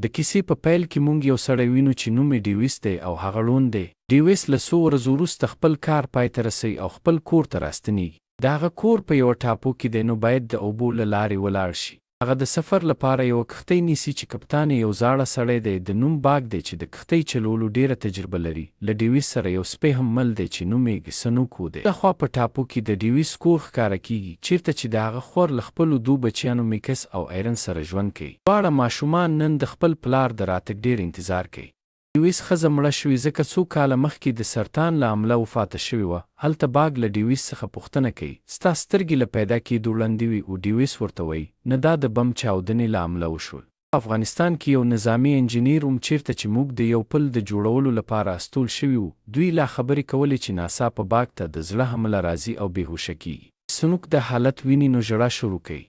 د کیسې په پیل کې مونږ یو سړی وینو چې نوم یې ډیویس دی او هغه ړوند دی. ډیویس له څو ورځو وروسته خپل کار پای ته رسوي او خپل کور ته راستنېږي. د هغه کور په یوه ټاپو کې دی، نو باید د اوبو له لارې ولاړ شي. هغه د سفر لپاره یوه کښتۍ نیسي چې کپتان یې یو زاړه سړی دی د نوم باګ دی چې د کښتۍ چلولو ډیره تجربه لري. له ډیویس سره یو سپی هم مل دی چې نوم یې سنوکو دی. لخوا په ټاپو کې د ډیویس کور ښکاره کیږي چیرته چې د هغه خور له خپلو دوو بچیانو میکس او ایرن سره ژوند کوي. دواړه ماشومان نن د خپل پلار د راتګ ډیر انتظار کوي. ډیویس ښځه مړه شوې ځکه څو کاله مخکې د سرطان له امله وفاته شوې وه. هلته باګ له ډیویس څخه پوښتنه کوي ستا سترګې له پیدا کېدو ړندې وي؟ او ډیویس ورته وایي نه، دا د بم چاودنې له امله وشول. په افغانستان کې یو نظامي انجینیر چیرته چې موږ د یو پل د جوړولو لپاره استول شوي وو، دوی لا خبرې کولې چې ناڅاپه باګ ته د زړه حمله راځي او بېهوشه کېږي. سنوک د حالت ویني نو ژړا شروع کوي.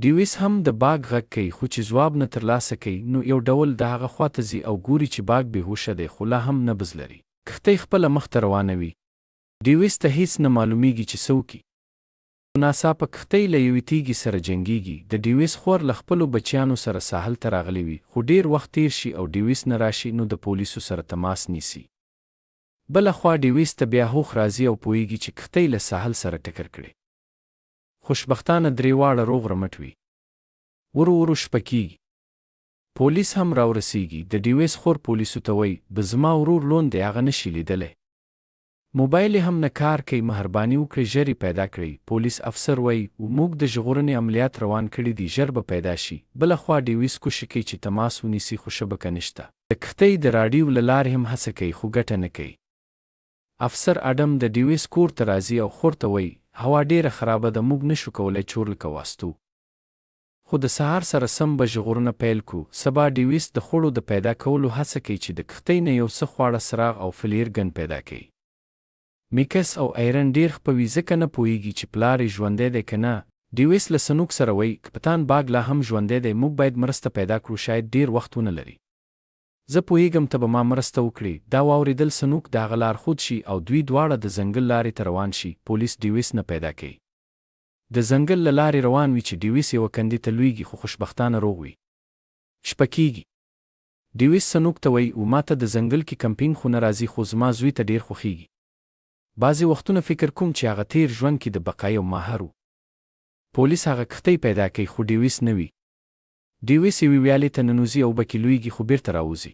ډیویس هم د باګ غږ کوي خو چې ځواب نه ترلاسه کوي نو یو ډول د هغه خواته ځي او ګوري چې باګ بېهوشه دی خو لا هم نبض لري. کښتۍ خپله مخته روانه وي. ډیویس ته هیڅ نه معلومیږي چې څه وکړي. ناڅاپه کښتۍ له یوې تیږې سره جنګیږي. د ډیویس خور له خپلو بچیانو سره ساحل ته راغلی وي خو ډیر وخت تیر شي او ډیویس نه راشي نو د پولیسو سره تماس نیسي. بله خوا ډیویس ته بیا هوښ راځي او پوهیږي چې کښتۍ له ساحل سره ټکر کړي. خوشبختانه درې واړه روغ رمټ وي. ورو ورو شپه کېږي. پولیس هم راورسیږي. د ډیویس خور پولیسو ته وایي به زما ورور لوند دی، هغه نشي لیدلی. موبایل یې هم نه کار کوي، مهرباني وکړئ ژر یې پیدا کړئ. پولیس افسر وایي موږ د ژغورنې عملیات روان کړي دي، ژر به پیدا شي. بله خوا ډیویس کوشش کوي چې تماس ونیسي خو شبکه نشته. د کښتۍ د راډیو له لارې هم هڅه کوي خو ګټه نه کوي. افسر اډم د ډیویس کور ته راځي او خور ته وایي هوا ډیره خرابه ده، موږ نشو کولی چورلکه واستو. خو د سهار سره سم به ژغورنه پیل کو. سبا ډیویس د خوړو د پیدا کولو هڅه کوي چې د کښتۍ نه یو څه خواړه څراغ او فلیر ګن پیدا کوي. میکس او ایرن ډیر خپوي ځکه نه پوهیږي چې پلار یې ژوندی دی که نه. ډیویس له سنوک سره وایي کپتان باګ لا هم ژوندی دی، موږ باید مرسته پیدا کړو، شاید ډیر وخت ونه لري. زه پوهیږم ته به ما مرسته وکړې. دا واورېدل سنوک د هغه لارښود شي او دوی دواړه د ځنګل لارې ته روان شي. پولیس ډیویس نه پیدا کوي. د ځنګل له لارې روان وي چې ډیویس یوه کندې ته لویږي خو خوشبختانه روغ وي. شپه کېږي. ډیویس سنوک ته وایي ما ته د ځنګل کې کمپینګ خو نه راځي خو زما زوی ته ډیر خوښیږي. بعضې وختونه فکر کوم چې هغه تیر ژوند کې د بقا یو ماهر و. پولیس هغه کښتۍ پیدا کوي خو ډیویس نه وي. ډیویس یوې ویالې ته ننوځي او بکې لویږي خو بیرته راوځي.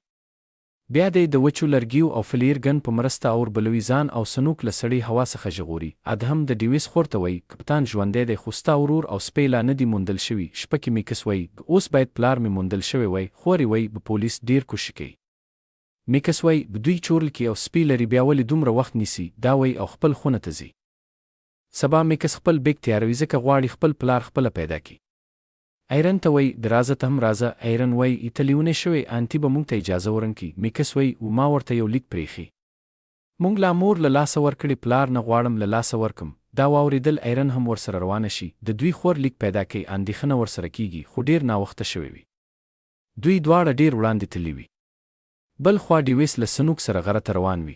بیا دی د وچو لرګیو او فلیر ګن په مرسته اور بلوي ځان او سنوک له سړې هوا څخه ژغوري. ادهم د ډیویس خور ته وایي کپتان ژوندی دی خو ستا ورور او سپی لا نه دي موندل شوي. شپه کې میکس وایي اوس باید پلار مې موندل شوی وای. خور یې وایي به پولیس ډیر کوشش کوي. میکس وایي دوی چورلکې او سپی لري، بیا ولې دومره وخت نیسي؟ دا وایي او خپل خونه ته ځي. سبا میکس خپل بیګ تیاروي ځکه غواړي خپل پلار خپله پیدا کړي. ایرن ته وایي د رازه ته هم رازه. ایرن وایي ایټلیونی شوی انټي به موږ ته اجازه ورنکړي. میکس وایي ما ورته یو لیک پرېښي، موږ لا مور له لاسه ورکړي، پلار نه غواړم له لاسه ورکم. دا واورېدل ایرن هم ورسره روانه شي. د دوی خور لیک پیدا کوي. اندېښنه ورسره کېږي خو ډیر ناوخته شوی وي. دوی دواړه ډیر وړاندې تللي وي. بل خوا ډیویس له سنوک سره غره ته روان وي.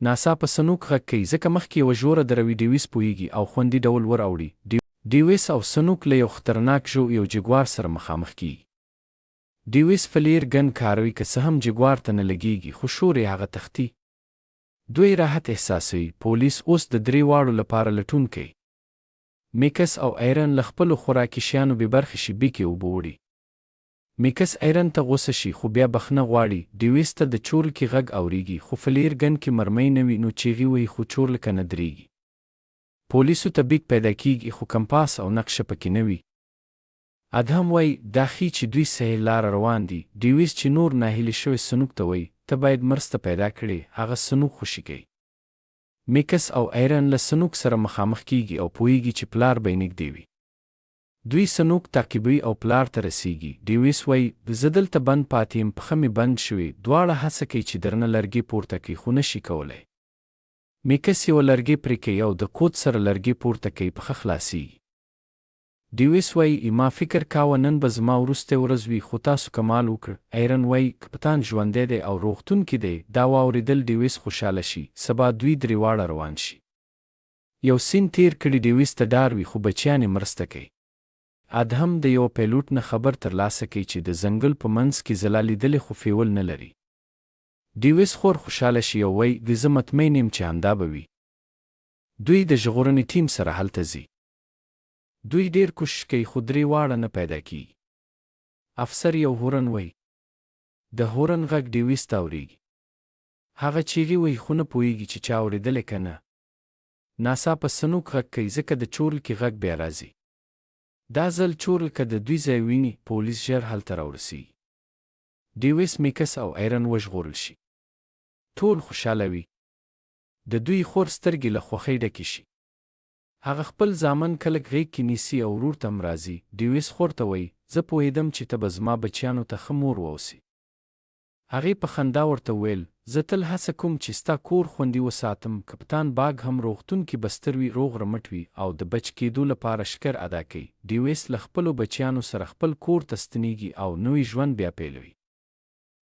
ناڅاپه سنوک غږ کوي ځکه مخکې یوه ژوره دروي. ډیویس پوهیږي او خوندي ډول ور اوړي. ډیویس او سنوک له یو خطرناک یو جګوار سره مخامخ کیږي. ډیویس فلیر ګن کاروي که څه هم جګوار ته نه لګیږي خو شور یې هغه تختی. دوی راحت احساسوي. پولیس اوس د درې واړو لپاره لټون کوي. میکس او ایرن له خپلو خوراکي شیانو بې برخې شي. بیکې اوبه وړي. میکس ایرن ته غوسه شي خو بیا بخښنه غواړي. ډیویس ته د چورلکې غږ اورېږي خو فلیر ګن کې مرمۍ نه وي نو چیغې وهي خو چورلکه نه درېږي. پولیسو ته بیک پیدا کیږي خو کمپاس او نقشه پکې نه وي. ادهم وایي دا ښیي چې دوی صحیح لاره روان دي. ډیویس چې نور ناهیلي شوی سنوک ته وایي ته باید مرسته پیدا کړې. هغه سنوک خوشي کوي. میکس او ایرن له سنوک سره مخامخ کیږي او پوهیږي چې پلار به یې نږدې وي. دوی سنوک تعقیبوي او پلار ته رسیږي. ډیویس وایي زه دلته بند پاتې یم، پښه مې بند شوې. دواړه هڅه کوي چې درنه لرګي پورته کړي خو نشي کولی. میکس یوه لرګي پرې کوي او د کود سره لرګي پورته کوي، پښه خلاصیږي. ډیویس وایي ما فکر کاوه نن به زما وروستی ورځ وي خو تاسو کمال وکړ. ایرن وایي کپتان ژوندی دی او روغتون کې دی. دا واورېدل ډیویس خوشحاله شي. سبا دوی درې واړه روان شي. یو سیند تیر کړي. ډیویس ته ډار وي خو بچیان یې مرسته کوي. ادهم د یو پیلوټ نه خبر ترلاسه کوي چې د ځنګل په منځ کې ځلا لیدلې خو فیول نه لري. ډیویس خور خوشحاله شي او وایي زه مطمئن یم چې همدا به وي. دوی د ژغورنې ټیم سره هلته ځي. دوی ډیر کوشش کوي خو درې واړه نه پیدا کیږي. افسر یو هورن وایي. د هورن غږ ډیویس ته اورېږي. هغه چیغې وایي خو نه پوهېږي چې چا اورېدلی که نه. ناڅاپه سنوک غږ کوي ځکه د چورلکې غږ بیا راځي. دا ځل چورلکه د دوی ځای ویني. پولیس ژر هلته راورسېږي. ډیویس میکس او ایرن وژغورل شي. ټول خوشحاله وي. د دوی خور سترګې له خوښۍ ډکې شي. هغه خپل زامن کلک غېږ کې نیسي او ورور ته هم راځي. ډیویس خور ته وایي زه پوهېدم چې ته به زما بچیانو ته ښه مور واوسې. هغې په خندا ورته وویل زه تل هڅه کوم چې ستا کور خوندي وساتم. کپتان باګ هم روغتون کې بستر وي، روغ رمټ وي او د بچ کېدو لپاره شکر ادا کوي. ډیویس له خپلو بچیانو سره خپل کور ته ستنېږي او نوی ژوند بیا پیلوي.